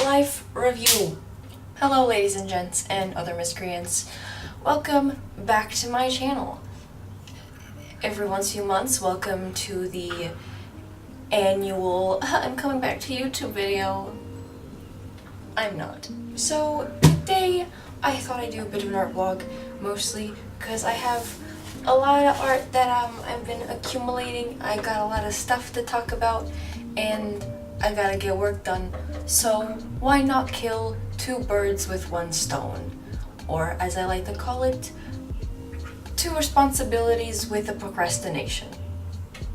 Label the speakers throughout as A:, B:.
A: life review. Hello ladies and gents and other miscreants. Welcome back to my channel. Every once in a few months, welcome to the annual I'm coming back to YouTube video. I'm not. So today I thought I'd do a bit of an art vlog, mostly because I have a lot of art that I've been accumulating. I got a lot of stuff to talk about and I gotta get work done. So why not kill two birds with one stone? Or as I like to call it, two responsibilities with a procrastination.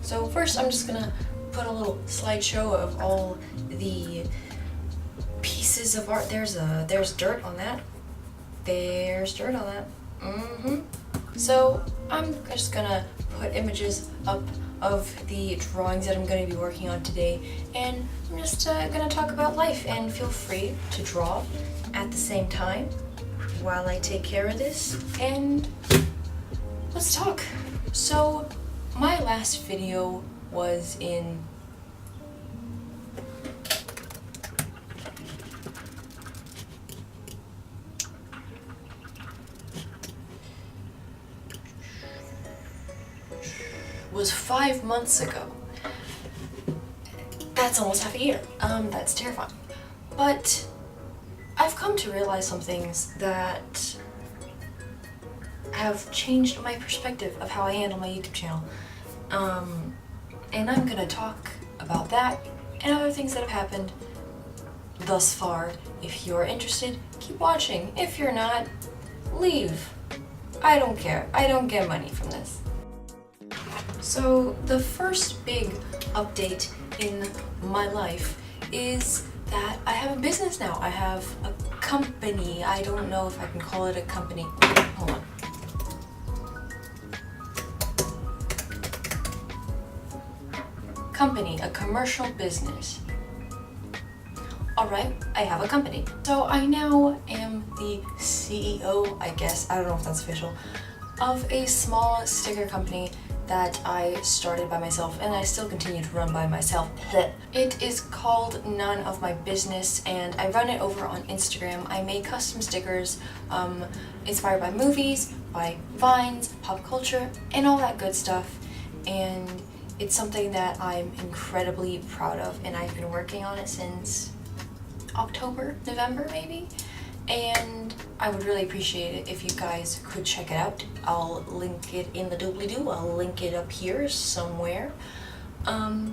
A: So first I'm just gonna put a little slideshow of all the pieces of art. There's dirt on that. There's dirt on that. So I'm just gonna put images up of the drawings that I'm going to be working on today, and I'm just gonna talk about life, and feel free to draw at the same time while I take care of this, and let's talk. So my last video was in was 5 months ago. That's almost half a year. That's terrifying. But I've come to realize some things that have changed my perspective of how I handle my YouTube channel. And I'm gonna talk about that and other things that have happened thus far. If you're interested, keep watching. If you're not, leave. I don't care. I don't get money from this. So the first big update in my life is that I have a business now. I have a company. I don't know if I can call it a company. Hold on. Company, a commercial business. Alright, I have a company. So I now am the CEO, I guess, I don't know if that's official, of a small sticker company that I started by myself and I still continue to run by myself. It is called None of My Business and I run it over on Instagram. I make custom stickers inspired by movies, by vines, pop culture, and all that good stuff. And it's something that I'm incredibly proud of, and I've been working on it since October, November maybe. And I would really appreciate it if you guys could check it out. I'll link it in the doobly-doo. I'll link it up here somewhere. But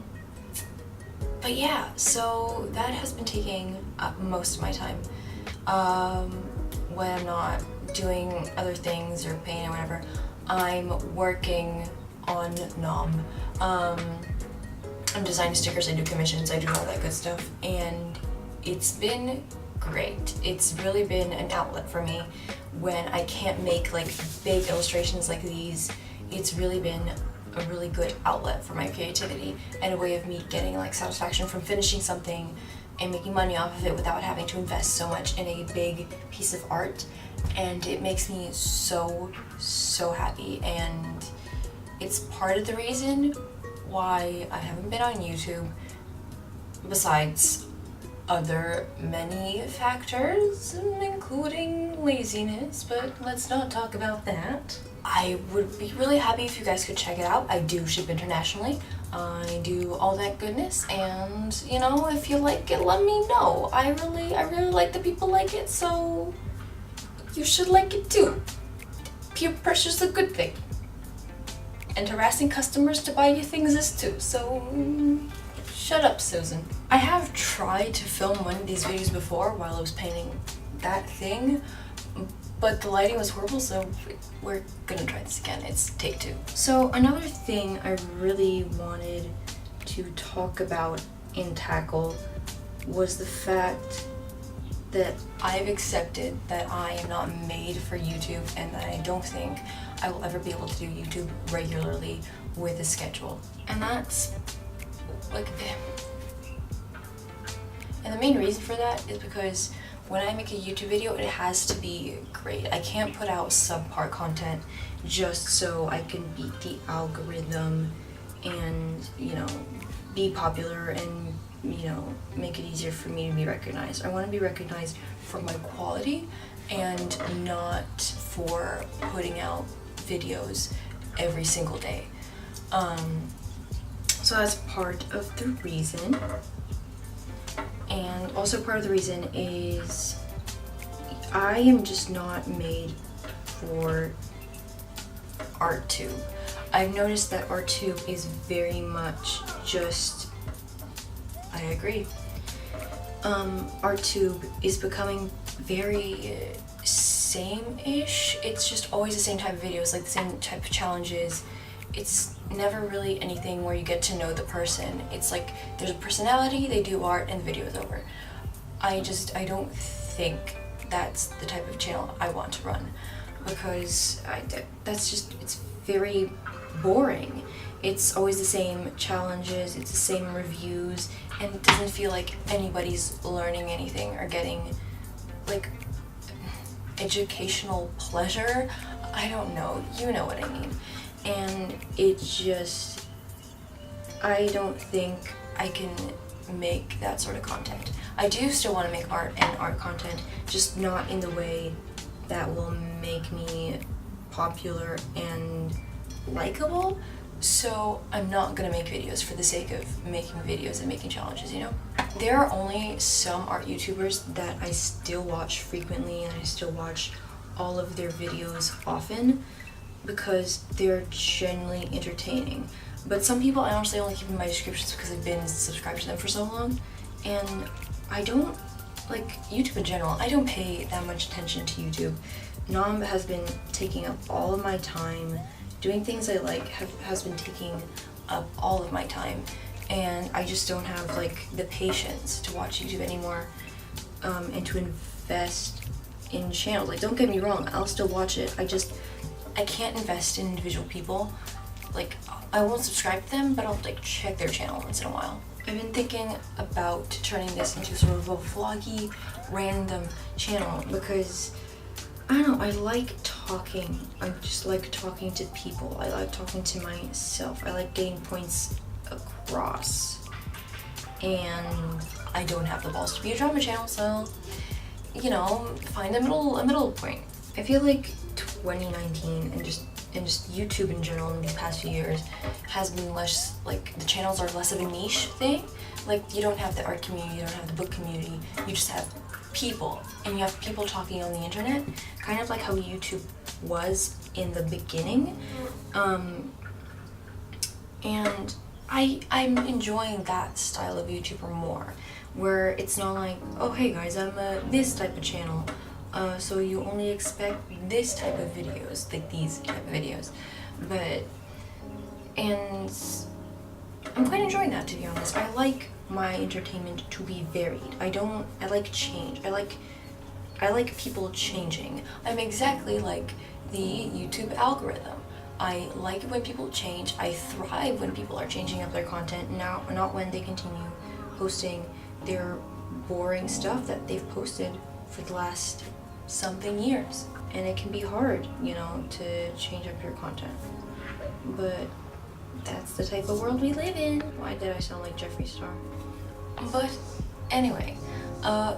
A: yeah, so that has been taking up most of my time. When I'm not doing other things or painting or whatever, I'm working on Nom. I'm designing stickers, I do commissions, I do all that good stuff, and it's been great. It's really been an outlet for me when I can't make like big illustrations like these. It's really been a really good outlet for my creativity and a way of me getting like satisfaction from finishing something and making money off of it without having to invest so much in a big piece of art. And it makes me so happy, and it's part of the reason why I haven't been on YouTube, besides other many factors, including laziness, but let's not talk about that. I would be really happy if you guys could check it out. I do ship internationally. I do all that goodness, and you know, if you like it, let me know. I really like the people like it, so you should like it too. Peer pressure's a good thing. And harassing customers to buy you things is too, so shut up, Susan. I have tried to film one of these videos before while I was painting that thing, but the lighting was horrible, so we're gonna try this again. It's take two. So another thing I really wanted to talk about and tackle was the fact that I've accepted that I am not made for YouTube, and that I don't think I will ever be able to do YouTube regularly with a schedule. And that's like, and the main reason for that is because when I make a YouTube video, it has to be great. I can't put out subpar content just so I can beat the algorithm and, you know, be popular and you know, make it easier for me to be recognized. I want to be recognized for my quality and not for putting out videos every single day. So that's part of the reason. And also part of the reason is I am just not made for ArtTube. I've noticed that ArtTube is very much just, I agree. ArtTube is becoming very same-ish. It's just always the same type of videos, like the same type of challenges. It's never really anything where you get to know the person. It's like there's a personality, they do art, and the video is over. I don't think that's the type of channel I want to run, because it's very boring. It's always the same challenges, it's the same reviews, and it doesn't feel like anybody's learning anything or getting like educational pleasure. I don't know, you know what I mean. And I don't think I can make that sort of content. I do still want to make art and art content, just not in the way that will make me popular and likable. So I'm not gonna make videos for the sake of making videos and making challenges, you know? There are only some art YouTubers that I still watch frequently, and I still watch all of their videos often because they're genuinely entertaining. But some people I honestly only keep in my descriptions because I've been subscribed to them for so long, and I don't, like YouTube in general, I don't pay that much attention to YouTube. Nom has been taking up all of my time. Doing things I like has been taking up all of my time, and I just don't have like the patience to watch YouTube anymore, and to invest in channels. Like, don't get me wrong, I'll still watch it. I can't invest in individual people. Like, I won't subscribe to them, but I'll like check their channel once in a while. I've been thinking about turning this into sort of a vloggy, random channel because, I don't know, I like talking. I just like talking to people. I like talking to myself. I like getting points across. And I don't have the balls to be a drama channel, so, you know, find a middle point. I feel like 2019 and just YouTube in general in the past few years has been less, like, the channels are less of a niche thing. Like, you don't have the art community, you don't have the book community, you just have people, and you have people talking on the internet, kind of like how YouTube was in the beginning. And I'm enjoying that style of YouTuber more, where it's not like, oh hey guys, I'm this type of channel, so you only expect this type of videos, like these type of videos. And I'm quite enjoying that, to be honest. I like my entertainment to be varied. I like change. I like people changing. I'm exactly like the YouTube algorithm. I like it when people change. I thrive when people are changing up their content, not when they continue posting their boring stuff that they've posted for the last something years. And it can be hard, you know, to change up your content. But that's the type of world we live in. Why did I sound like Jeffree Star? But anyway,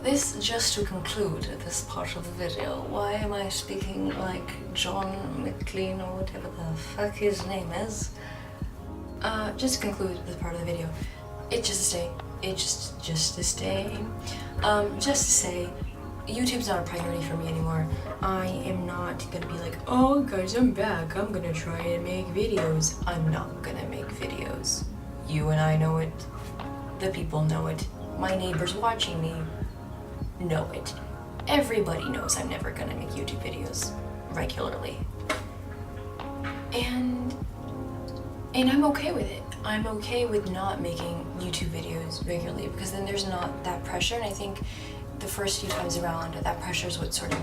A: this just to conclude this part of the video. Why am I speaking like John McLean or whatever the fuck his name is? Just to conclude this part of the video, just to say, YouTube's not a priority for me anymore. I am not gonna be like, oh guys, I'm back, I'm gonna try and make videos. I'm not gonna make videos. You and I know it. The people know it. My neighbors watching me know it. Everybody knows I'm never gonna make YouTube videos regularly. And I'm okay with it. I'm okay with not making YouTube videos regularly, because then there's not that pressure, and I think the first few times around, that pressure is what sort of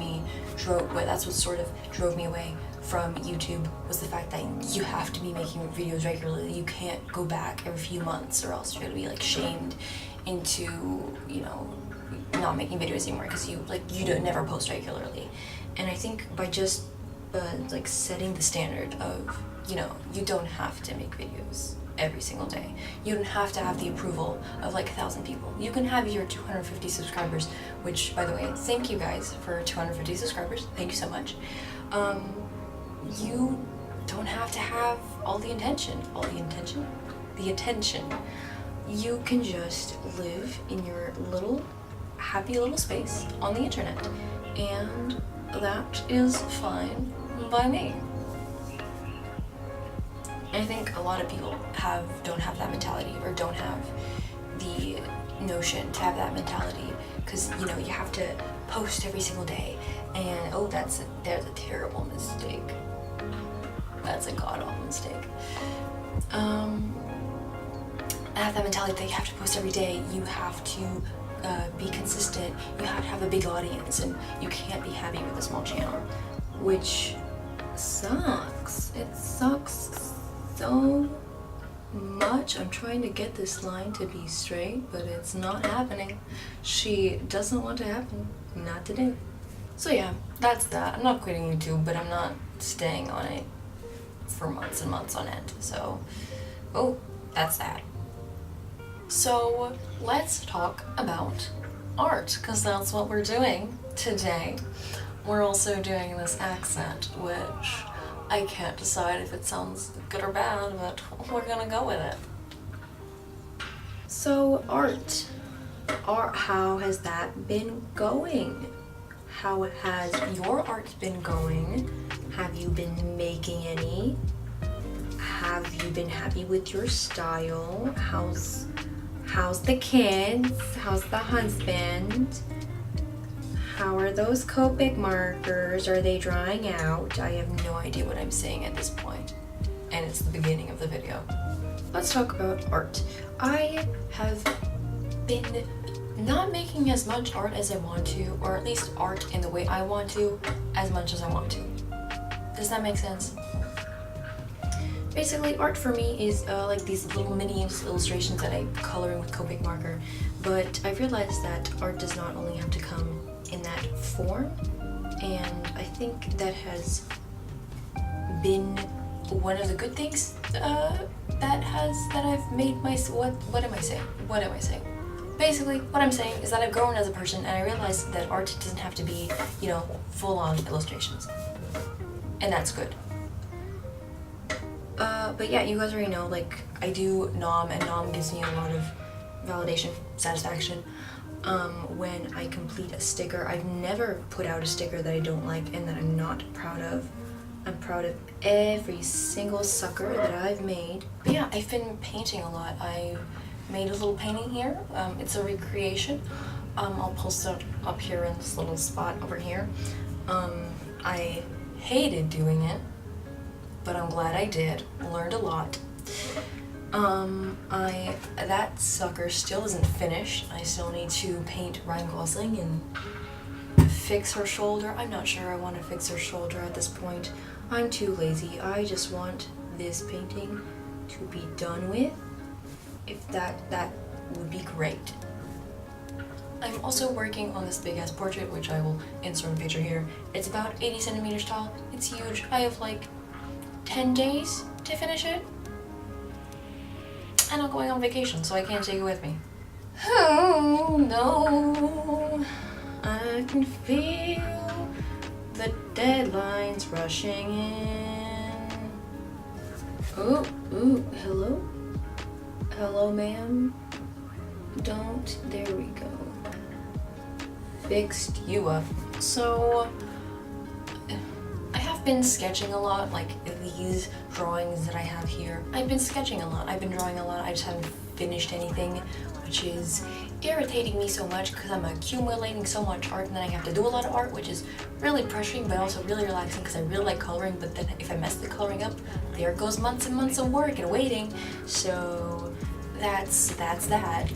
A: drove me away from YouTube, was the fact that you have to be making videos regularly. You can't go back every few months, or else you're gonna be like shamed into, you know, not making videos anymore because you don't never post regularly. And I think by just like setting the standard of, you know, you don't have to make videos every single day. You don't have to have the approval of like 1,000 people. You can have your 250 subscribers, which, by the way, thank you guys for 250 subscribers. Thank you so much. You don't have to have all the attention. The attention. You can just live in your little happy little space on the internet, and that is fine by me. I think a lot of people don't have that mentality, or don't have the notion to have that mentality, because you know you have to post every single day, and there's a terrible mistake. That's a god-awful mistake. I have that mentality that you have to post every day. You have to be consistent. You have to have a big audience, and you can't be happy with a small channel, which sucks. It sucks so much. I'm trying to get this line to be straight, but it's not happening. She doesn't want to happen. Not today. So yeah, that's that. I'm not quitting YouTube, but I'm not staying on it for months and months on end. So, that's that. So let's talk about art, because that's what we're doing today. We're also doing this accent, which I can't decide if it sounds good or bad, but we're gonna go with it. So art, how has that been going? How has your art been going? Have you been making any? Have you been happy with your style? How's the kids? How's the husband? How are those Copic markers? Are they drying out? I have no idea what I'm saying at this point, and it's the beginning of the video. Let's talk about art. I have been not making as much art as I want to, or at least art in the way I want to, as much as I want to. Does that make sense? Basically, art for me is like these little mini illustrations that I color in with Copic marker, but I realized that art does not only have to come in that form, and I think that has been one of the good things that I've made what am I saying? Basically, what I'm saying is that I've grown as a person, and I realized that art doesn't have to be, full-on illustrations, and that's good. But yeah, you guys already know, like, I do Nom, and Nom gives me a lot of validation, satisfaction, when I complete a sticker. I've never put out a sticker that I don't like and that I'm not proud of. I'm proud of every single sucker that I've made. But yeah, I've been painting a lot. I made a little painting here. It's a recreation. I'll post it up here in this little spot over here. I hated doing it, but I'm glad I did. Learned a lot. That sucker still isn't finished. I still need to paint Ryan Gosling and fix her shoulder. I'm not sure I want to fix her shoulder at this point. I'm too lazy. I just want this painting to be done with. If that would be great. I'm also working on this big ass portrait, which I will insert a picture here. It's about 80 centimeters tall. It's huge. I have like 10 days to finish it. And I'm going on vacation, so I can't take it with me. Oh no, I can feel the deadlines rushing in. Oh, hello? Hello, ma'am? There we go. Fixed you up. So, I have been sketching a lot, like these drawings that I have here. I've been sketching a lot, I've been drawing a lot, I just haven't finished anything, which is irritating me so much because I'm accumulating so much art and then I have to do a lot of art, which is really pressuring but also really relaxing because I really like coloring, but then if I mess the coloring up, there goes months and months of work and waiting. So that's that.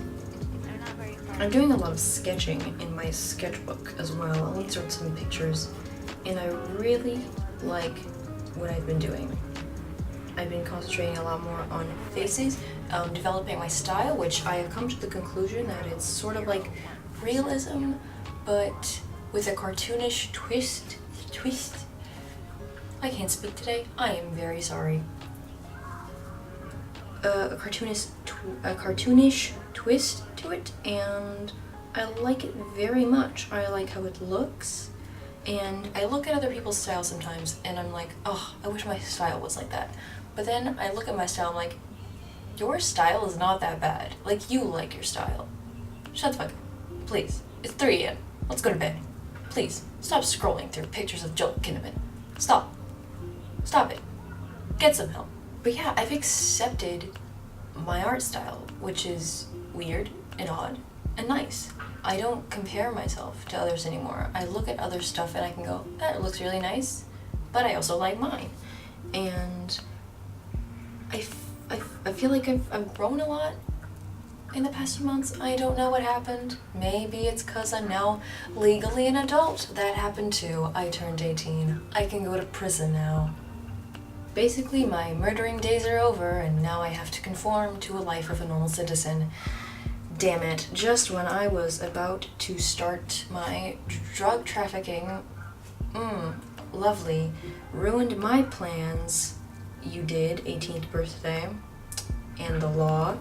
A: I'm doing a lot of sketching in my sketchbook as well. I'll insert some pictures, and I really like what I've been doing. I've been concentrating a lot more on faces, developing my style, which I have come to the conclusion that it's sort of like realism, but with a cartoonish twist. I can't speak today. I am very sorry. a cartoonish twist to it, and I like it very much. I like how it looks, and I look at other people's style sometimes and I'm like, oh, I wish my style was like that. But then I look at my style, I'm like, your style is not that bad. Like, you like your style. Shut the fuck up. Please. It's 3 a.m. Let's go to bed. Please. Stop scrolling through pictures of Joel Kinnaman. Stop. Stop it. Get some help. But yeah, I've accepted my art style, which is weird and odd and nice. I don't compare myself to others anymore. I look at other stuff and I can go, that looks really nice, but I also like mine. And I feel like I've grown a lot in the past few months. I don't know what happened. Maybe it's because I'm now legally an adult. That happened too. I turned 18. I can go to prison now. Basically, my murdering days are over, and now I have to conform to a life of a normal citizen. Damn it. Just when I was about to start my drug trafficking, lovely, ruined my plans. You did, 18th birthday, and the law.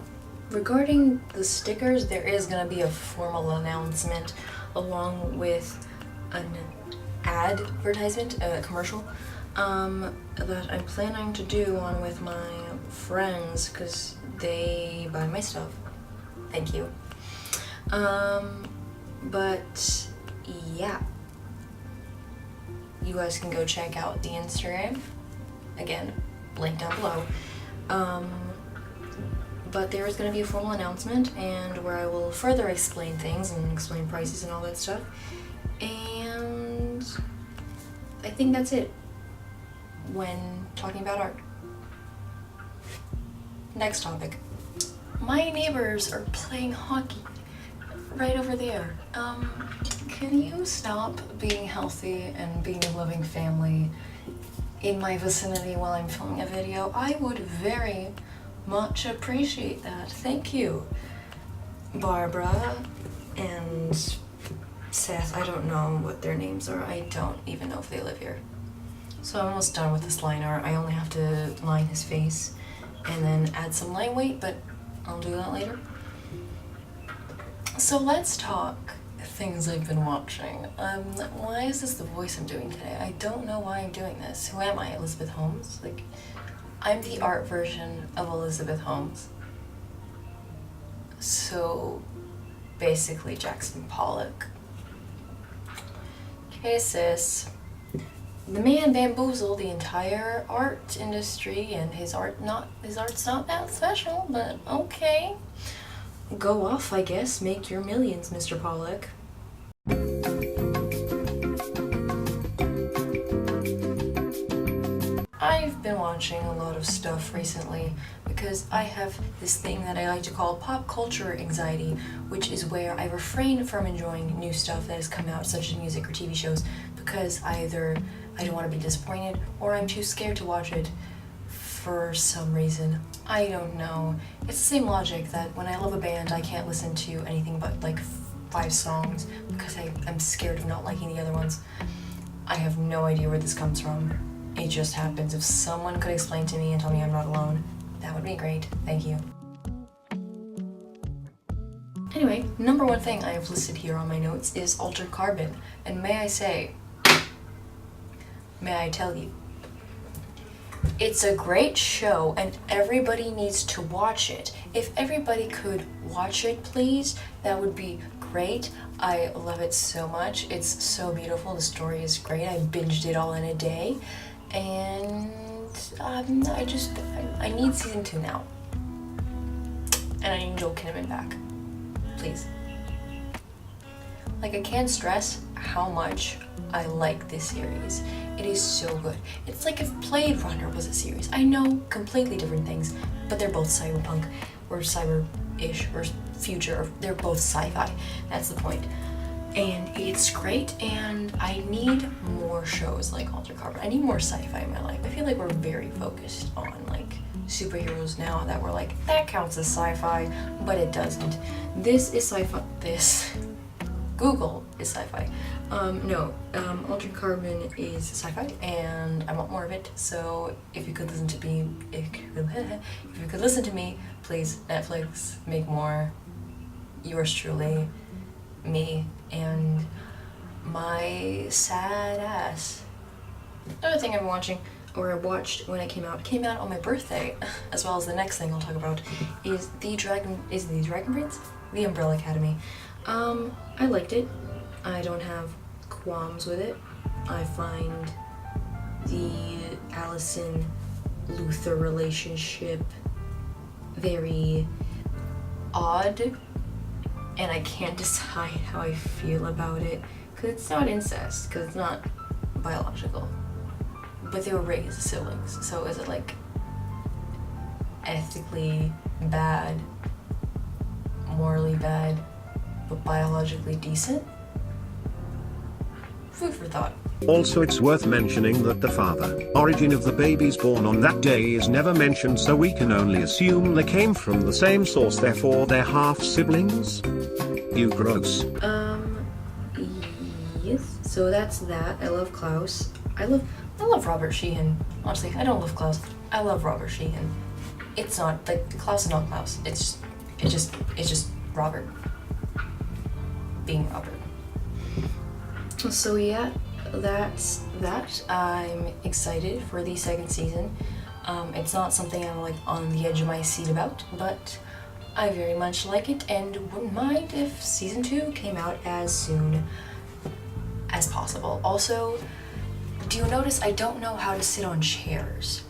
A: Regarding the stickers, there is going to be a formal announcement along with an advertisement, a commercial, that I'm planning to do on with my friends because they buy my stuff. Thank you. But yeah, you guys can go check out the Instagram. Again, link down below. But there is going to be a formal announcement and where I will further explain things and explain prices and all that stuff. And I think that's it when talking about art. Next topic. My neighbors are playing hockey right over there. Can you stop being healthy and being a loving family in my vicinity while I'm filming a video? I would very much appreciate that. Thank you. Barbara and Seth, I don't know what their names are. I don't even know if they live here. So I'm almost done with this line art. I only have to line his face and then add some line weight, but I'll do that later. So let's talk things I've been watching. Why is this the voice I'm doing today? I don't know why I'm doing this. Who am I, Elizabeth Holmes? Like, I'm the art version of Elizabeth Holmes. So, basically Jackson Pollock. Okay, sis. The man bamboozled the entire art industry, and his art's not that special, but okay. Go off, I guess. Make your millions, Mr. Pollock. I've been watching a lot of stuff recently because I have this thing that I like to call pop culture anxiety, which is where I refrain from enjoying new stuff that has come out, such as music or TV shows, because either I don't want to be disappointed or I'm too scared to watch it for some reason. I don't know. It's the same logic that when I love a band, I can't listen to anything but like 5 songs because I'm scared of not liking the other ones. I have no idea where this comes from. It just happens. If someone could explain to me and tell me I'm not alone, that would be great. Thank you. Anyway, number 1 thing I have listed here on my notes is Altered Carbon. And may I tell you, it's a great show and everybody needs to watch it. If everybody could watch it, please, that would be great. I love it so much. It's so beautiful. The story is great. I binged it all in a day. And I need season 2 now. And I need Joel Kinnaman back. Please. Like, I can't stress how much I like this series. It is so good. It's like if Blade Runner was a series. I know, completely different things, but they're both cyberpunk, or cyber-ish, or future, or they're both sci-fi. That's the point. And it's great, and I need more shows like Altered Carbon. I need more sci-fi in my life. I feel like we're very focused on like superheroes now that we're like, that counts as sci-fi, but it doesn't. This is sci-fi. Google is sci-fi. No, Altered Carbon is sci-fi, and I want more of it. So if you could listen to me, please, Netflix, make more. Yours truly, me, and my sad ass. Another thing I've been watching, or I watched when it came out on my birthday, as well as the next thing I'll talk about, is The Dragon Prince? The Umbrella Academy. I liked it. I don't have qualms with it. I find the Allison Luther relationship very odd, and I can't decide how I feel about it, because it's not incest, because it's not biological, but they were raised as siblings. So is it like ethically bad, morally bad, but biologically decent? Food for thought.
B: Also, it's worth mentioning that the father origin of the babies born on that day is never mentioned, so we can only assume they came from the same source, therefore they're half siblings. You gross.
A: Yes. So that's that. I love Klaus. I love Robert Sheehan. Honestly, I don't love Klaus. I love Robert Sheehan. It's not like Klaus is not Klaus. It's just Robert being Robert. So yeah, that's that. I'm excited for the second season. It's not something I'm like on the edge of my seat about, but I very much like it and wouldn't mind if season 2 came out as soon as possible. Also, do you notice I don't know how to sit on chairs?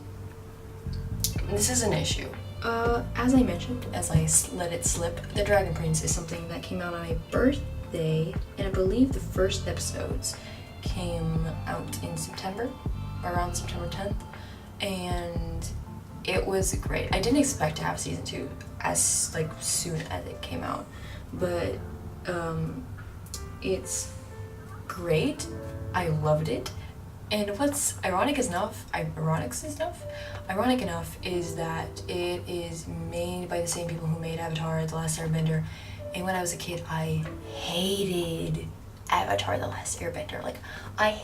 A: This is an issue. As I mentioned, as I let it slip, The Dragon Prince is something that came out on my birthday, and I believe the first episodes came out in September, around September 10th, and it was great. I didn't expect to have season 2 as like soon as it came out, but it's great. I loved it. And what's ironic enough is that it is made by the same people who made Avatar: The Last Airbender. And when I was a kid, I hated Avatar: The Last Airbender. Like,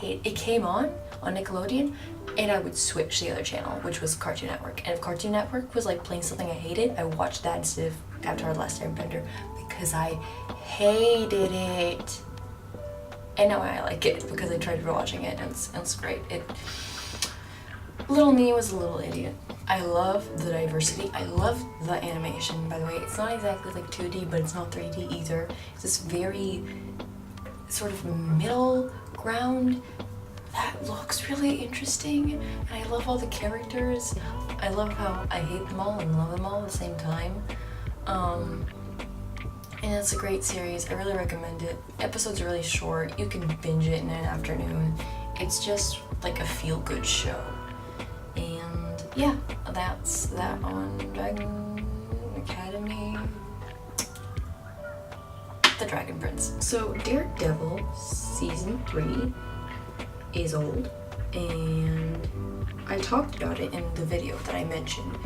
A: it came on Nickelodeon, and I would switch to the other channel, which was Cartoon Network. And if Cartoon Network was like playing something I hated, I watched that instead of Avatar: The Last Airbender because I hated it. And now I like it because I tried rewatching it, and it's great. Little me was a little idiot. I love the diversity. I love the animation, by the way. It's not exactly like 2D, but it's not 3D either. It's this very sort of middle ground that looks really interesting, and I love all the characters. I love how I hate them all and love them all at the same time. And it's a great series. I really recommend it. Episodes are really short. You can binge it in an afternoon. It's just like a feel-good show. And yeah, that's that on Dragon Academy. The Dragon Prince. So Daredevil season 3 is old, and I talked about it in the video that I mentioned.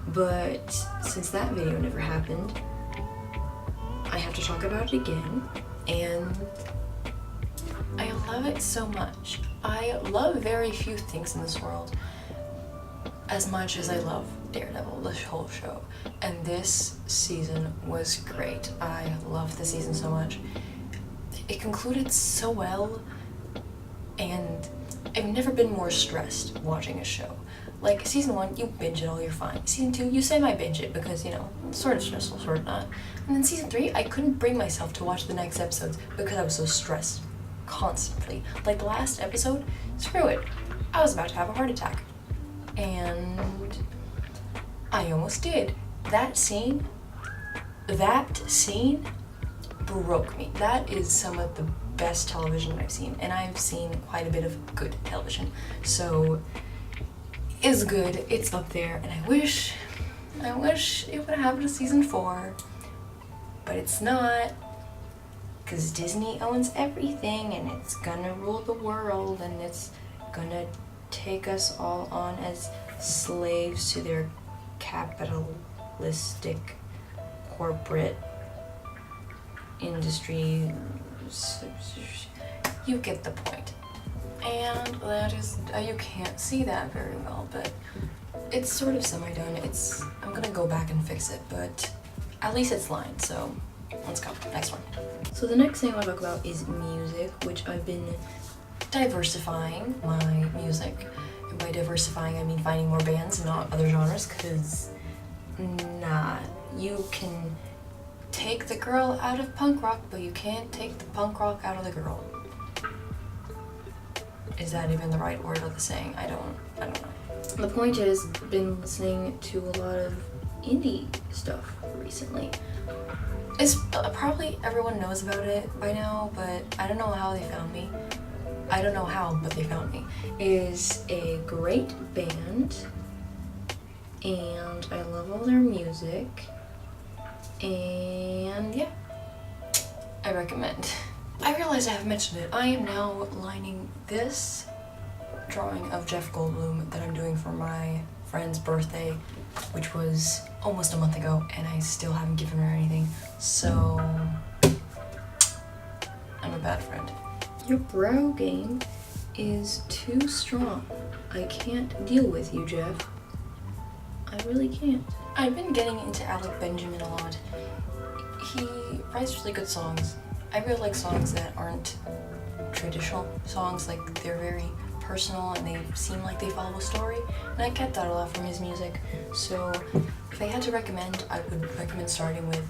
A: But since that video never happened, I have to talk about it again, and I love it so much. I love very few things in this world as much as I love Daredevil, the whole show. And this season was great. I loved the season so much. It concluded so well, and I've never been more stressed watching a show. Like, season 1, you binge it all, you're fine. Season 2, you semi-binge it because, you know, it's sort of stressful, sort of not. And then season 3, I couldn't bring myself to watch the next episodes because I was so stressed constantly. Like, the last episode, screw it. I was about to have a heart attack. And I almost did. That scene broke me. That is some of the best television I've seen, and I've seen quite a bit of good television. So it's good, it's up there, and I wish it would happen to season 4, but it's not, because Disney owns everything, and it's gonna rule the world, and it's gonna take us all on as slaves to their capitalistic corporate industry. You get the point. And that is, you can't see that very well, but it's sort of semi-done. I'm gonna go back and fix it, but at least it's lined, so let's go. Next one. So the next thing I want to talk about is music, which I've been diversifying my music. And by diversifying, I mean finding more bands, not other genres, because you can take the girl out of punk rock, but you can't take the punk rock out of the girl. Is that even the right word of the saying? I don't know. The point is, I've been listening to a lot of indie stuff recently. It's probably everyone knows about it by now, but I don't know how they found me. I don't know how, but they found me. It is a great band, and I love all their music, and yeah, I recommend. I realized I haven't mentioned it. I am now lining this drawing of Jeff Goldblum that I'm doing for my friend's birthday, which was almost a month ago, and I still haven't given her anything, so I'm a bad friend. Your brow game is too strong. I can't deal with you, Jeff. I really can't. I've been getting into Alec Benjamin a lot. He writes really good songs. I really like songs that aren't traditional songs, like they're very personal and they seem like they follow a story, and I get that a lot from his music. So if I had to recommend, I would recommend starting with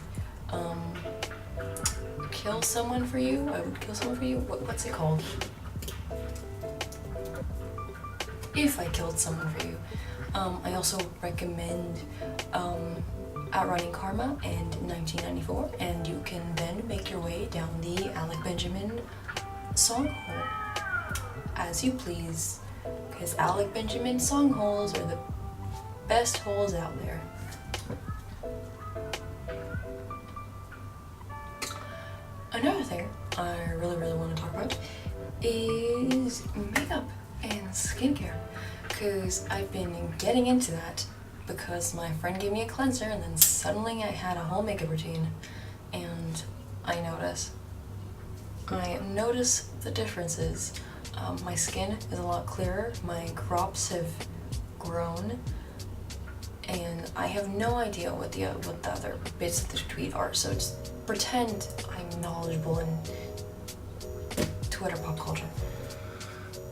A: Kill Someone For You. I would kill someone for you. What's it called? If I Killed Someone For You. I also recommend Outrunning Karma and 1994, and you can then make your way down the Alec Benjamin song hole as you please, because Alec Benjamin song holes are the best holes out there. Another thing I really want to talk about is makeup and skincare, because I've been getting into that because my friend gave me a cleanser and then suddenly I had a whole makeup routine, and I notice the differences. My skin is a lot clearer, my crops have grown, and I have no idea what the other bits of the tweet are, so just pretend I'm knowledgeable in Twitter pop culture.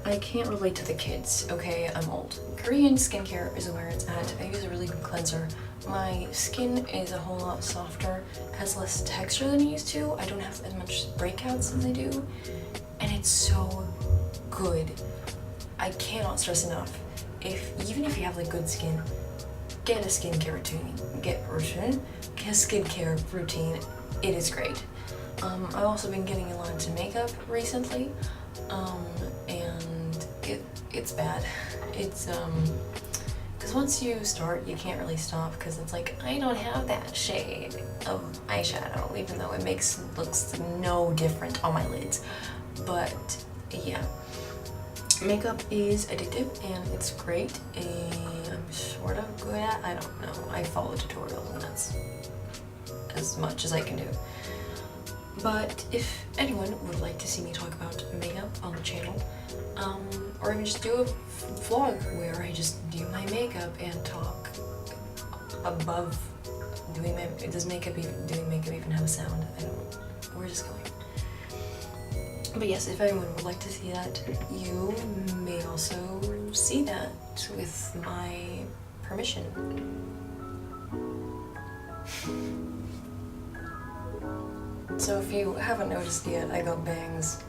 A: I can't relate to the kids, okay? I'm old. Korean skincare is where it's at. I use a really good cleanser. My skin is a whole lot softer, has less texture than it used to. I don't have as much breakouts as I do, and it's so good. I cannot stress enough. Even if you have like good skin, get a skincare routine. Get a skincare routine. It is great. I've also been getting a lot into makeup recently, and it's bad. It's because once you start, you can't really stop, because it's like, I don't have that shade of eyeshadow, even though it looks no different on my lids. But yeah, makeup is addictive and it's great, and I'm sort of good at, I don't know, I follow tutorials and that's as much as I can do. But if anyone would like to see me talk about makeup on the channel, or even just do a vlog where I just do my makeup and talk above doing makeup, doing makeup even have a sound? I don't, we're just going. But yes, if anyone would like to see that, you may also see that with my permission. So if you haven't noticed yet, I got bangs.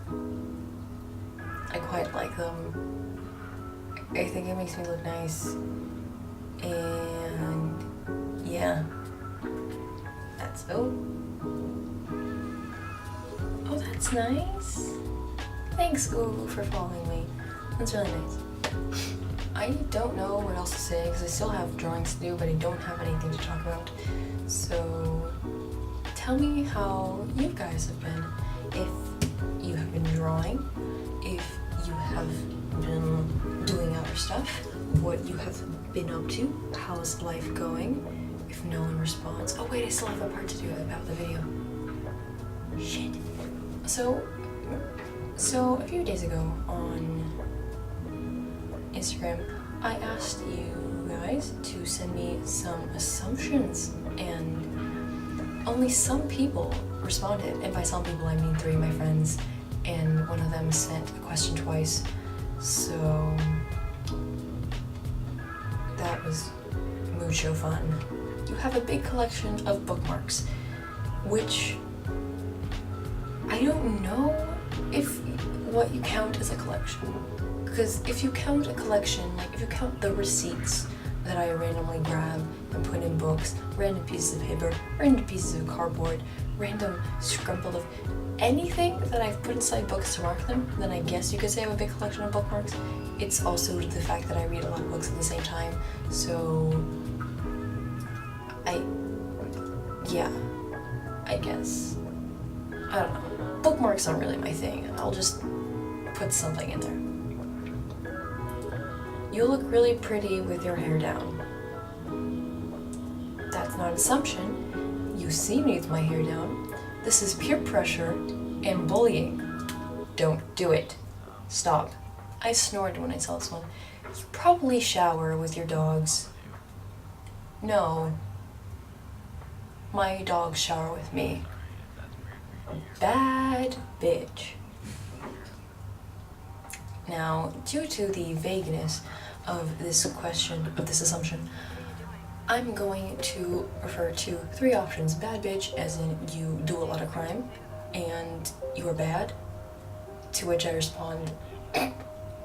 A: I quite like them. I think it makes me look nice. And yeah, that's oh, that's nice. Thanks, Ooh, for following me. That's really nice. I don't know what else to say because I still have drawings to do, but I don't have anything to talk about. So tell me how you guys have been. If you have been drawing, if you have been doing other stuff, what you have been up to, how's life going, if no one responds. Oh wait, I still have a part to do about the video. Shit. So a few days ago on Instagram, I asked you guys to send me some assumptions, and only some people responded. And by some people, I mean 3 of my friends, and one of them sent a question twice. So that was mucho fun. You have a big collection of bookmarks, which I don't know if what you count as a collection. Because if you count a collection, like if you count the receipts that I randomly grab and put in books, random pieces of paper, random pieces of cardboard, random scrumple of anything that I've put inside books to mark them, then I guess you could say I have a big collection of bookmarks. It's also the fact that I read a lot of books at the same time, so I guess. I don't know. Bookmarks aren't really my thing. I'll just put something in there. You look really pretty with your hair down. That's not an assumption. You see me with my hair down. This is peer pressure and bullying. Don't do it. Stop. I snored when I saw this one. You probably shower with your dogs. No. My dogs shower with me. Bad bitch. Now, due to the vagueness of this question, of this assumption, I'm going to refer to 3 options. Bad bitch, as in you do a lot of crime, and you are bad. To which I respond,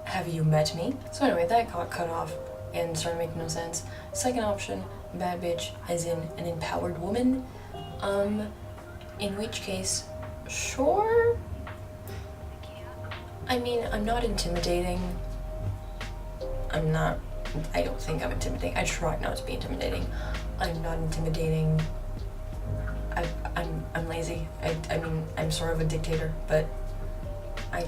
A: have you met me? So anyway, that got cut off and started making no sense. Second option, bad bitch, as in an empowered woman. In which case, sure. I mean, I'm not intimidating. I don't think I'm intimidating. I try not to be intimidating. I'm not intimidating. I'm lazy. I mean, I'm sort of a dictator, but I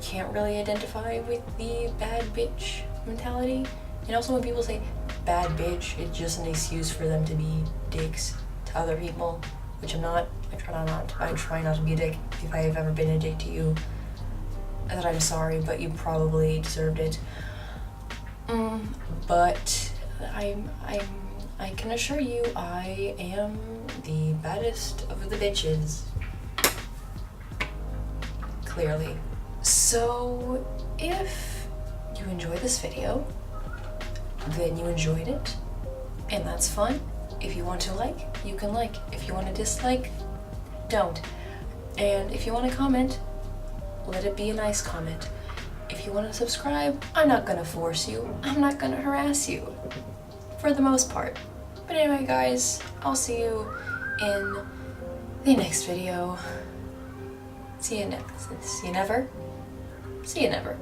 A: can't really identify with the bad bitch mentality. And also when people say bad bitch, it's just an excuse for them to be dicks to other people, which I'm not. I try not to be a dick. If I have ever been a dick to you, that I'm sorry, but you probably deserved it. But I can assure you I am the baddest of the bitches. Clearly. So if you enjoy this video, then you enjoyed it, and that's fun. If you want to like, you can like. If you want to dislike, don't. And if you want to comment, let it be a nice comment. If you want to subscribe, I'm not gonna force you. I'm not gonna harass you, for the most part. But anyway, guys, I'll see you in the next video. See you never. See you never.